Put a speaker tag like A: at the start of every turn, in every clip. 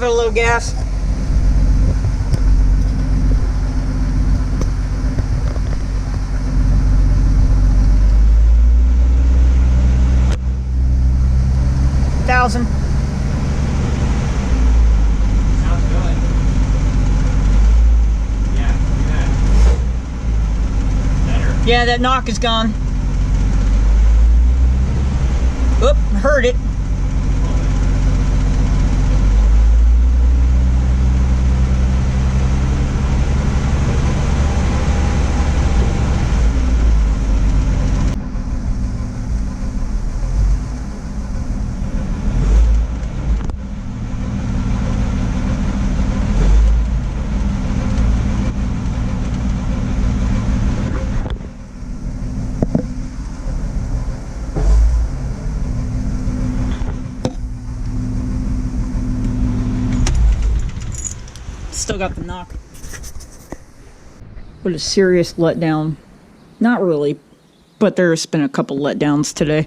A: give it a little gas. $1,000.
B: Sounds good. Yeah, look at that. Better.
A: Yeah, that knock is gone. Oop, heard it. Still got the knock. What a serious letdown. Not really, but there's been a couple letdowns today.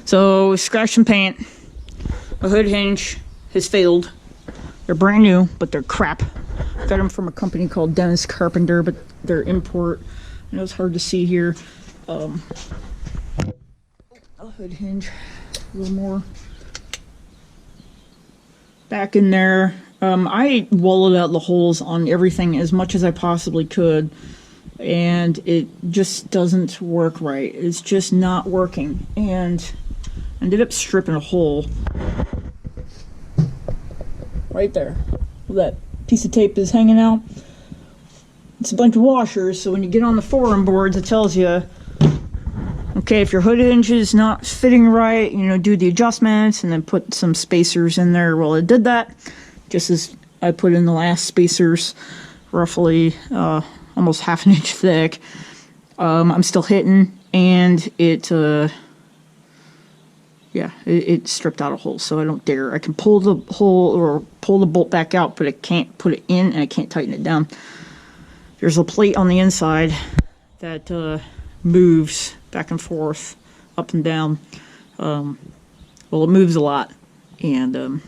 A: So, scratch and paint. A hood hinge has failed. They're brand new, but they're crap. Got them from a company called Dennis Carpenter, but they're import. I know it's hard to see here. A hood hinge. A little more. Back in there. I wallowed out the holes on everything as much as I possibly could, and it just doesn't work right. It's just not working, and I ended up stripping a hole right there. That piece of tape is hanging out. It's a bunch of washers, so when you get on the forum boards, it tells you, okay, if your hood hinge is not fitting right, you know, do the adjustments and then put some spacers in there. Well, it did that. Just as I put in the last spacers, roughly almost half an inch thick. I'm still hitting, and it stripped out a hole, so I don't dare. I can pull the hole or pull the bolt back out, but I can't put it in, and I can't tighten it down. There's a plate on the inside that moves back and forth, up and down. Well, it moves a lot, and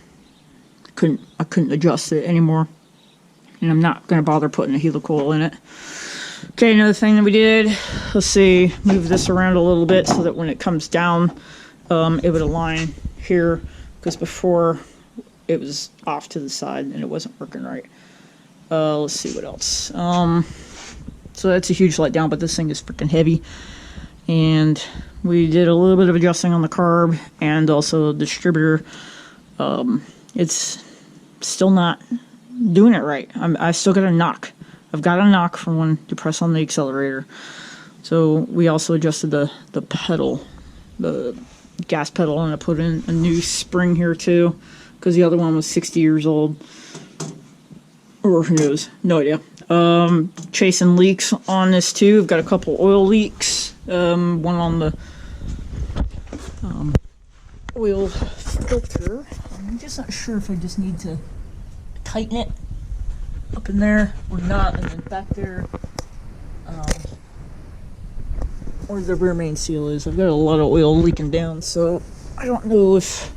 A: I couldn't adjust it anymore, and I'm not going to bother putting a helicoil in it. Okay, another thing that we did, let's see, move this around a little bit so that when it comes down, it would align here, because before it was off to the side and it wasn't working right. Let's see what else. So that's a huge letdown, but this thing is freaking heavy, and we did a little bit of adjusting on the carb and also the distributor. It's still not doing it right. I still got a knock. I've got a knock from when you press on the accelerator. So we also adjusted the pedal, the gas pedal, and I put in a new spring here too, because the other one was 60 years old. Or who knows? No idea. Chasing leaks on this too. I've got a couple oil leaks. One on the oil filter. I'm just not sure if I just need to tighten it up in there or not, and then back there where the rear main seal is. I've got a lot of oil leaking down, so I don't know if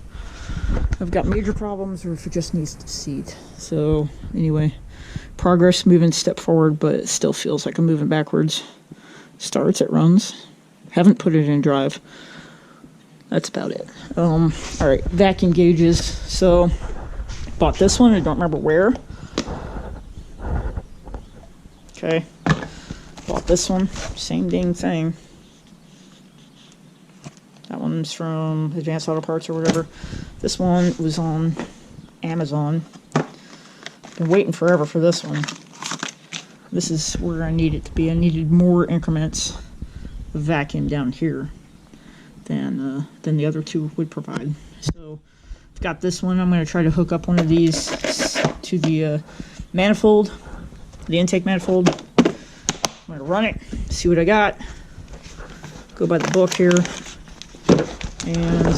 A: I've got major problems or if it just needs to seat. So anyway, progress, moving step forward, but it still feels like I'm moving backwards. Starts, it runs. Haven't put it in drive. That's about it. Alright, vacuum gauges. So, bought this one, I don't remember where. Okay. Bought this one, same dang thing. That one's from Advanced Auto Parts or whatever. This one was on Amazon. Been waiting forever for this one. This is where I need it to be. I needed more increments of vacuum down here than the other two would provide. So I've got this one. I'm going to try to hook up one of these to the manifold, the intake manifold. I'm going to run it, see what I got. Go by the book here. And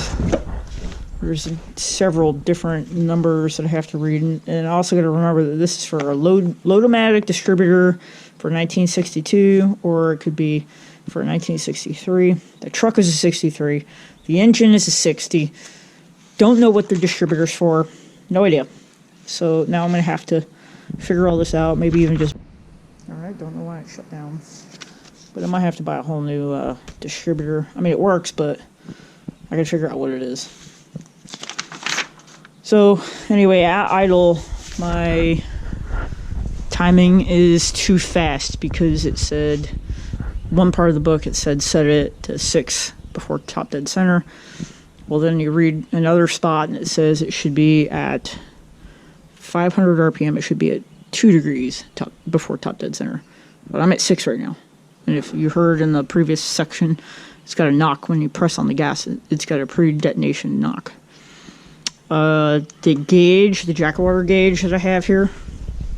A: there's several different numbers that I have to read. And I also got to remember that this is for a load-o-matic distributor for 1962, or it could be for 1963. The truck is a 63. The engine is a 60. Don't know what the distributor's for. No idea. So now I'm going to have to figure all this out, maybe even just... Alright, don't know why it shut down. But I might have to buy a whole new distributor. I mean, it works, but I gotta figure out what it is. So, anyway, at idle, my timing is too fast because it said, one part of the book, it said set it to 6 before top dead center. Well, then you read another spot and it says it should be at 500 RPM, it should be at 2 degrees before top dead center. But I'm at 6 right now. And if you heard in the previous section, it's got a knock when you press on the gas. It's got a pre-detonation knock. The gauge, the jack of water gauge that I have here,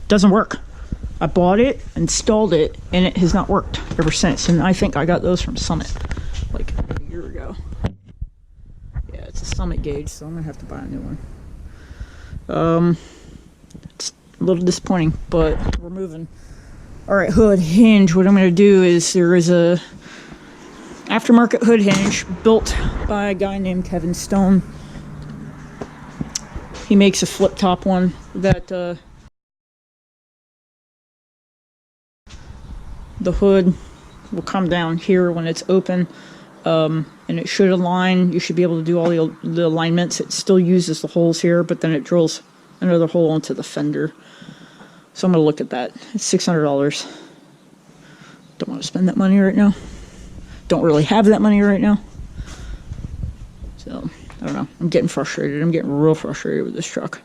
A: doesn't work. I bought it, installed it, and it has not worked ever since. And I think I got those from Summit, like a year ago. Yeah, it's a Summit gauge, so I'm gonna have to buy a new one. It's a little disappointing, but we're moving. All right, hood hinge. What I'm going to do is there is a aftermarket hood hinge built by a guy named Kevin Stone. He makes a flip top one that the hood will come down here when it's open, and it should align. You should be able to do all the alignments. It still uses the holes here, but then it drills another hole onto the fender. So I'm going to look at that. It's $600. Don't want to spend that money right now. Don't really have that money right now. So, I don't know. I'm getting frustrated. I'm getting real frustrated with this truck.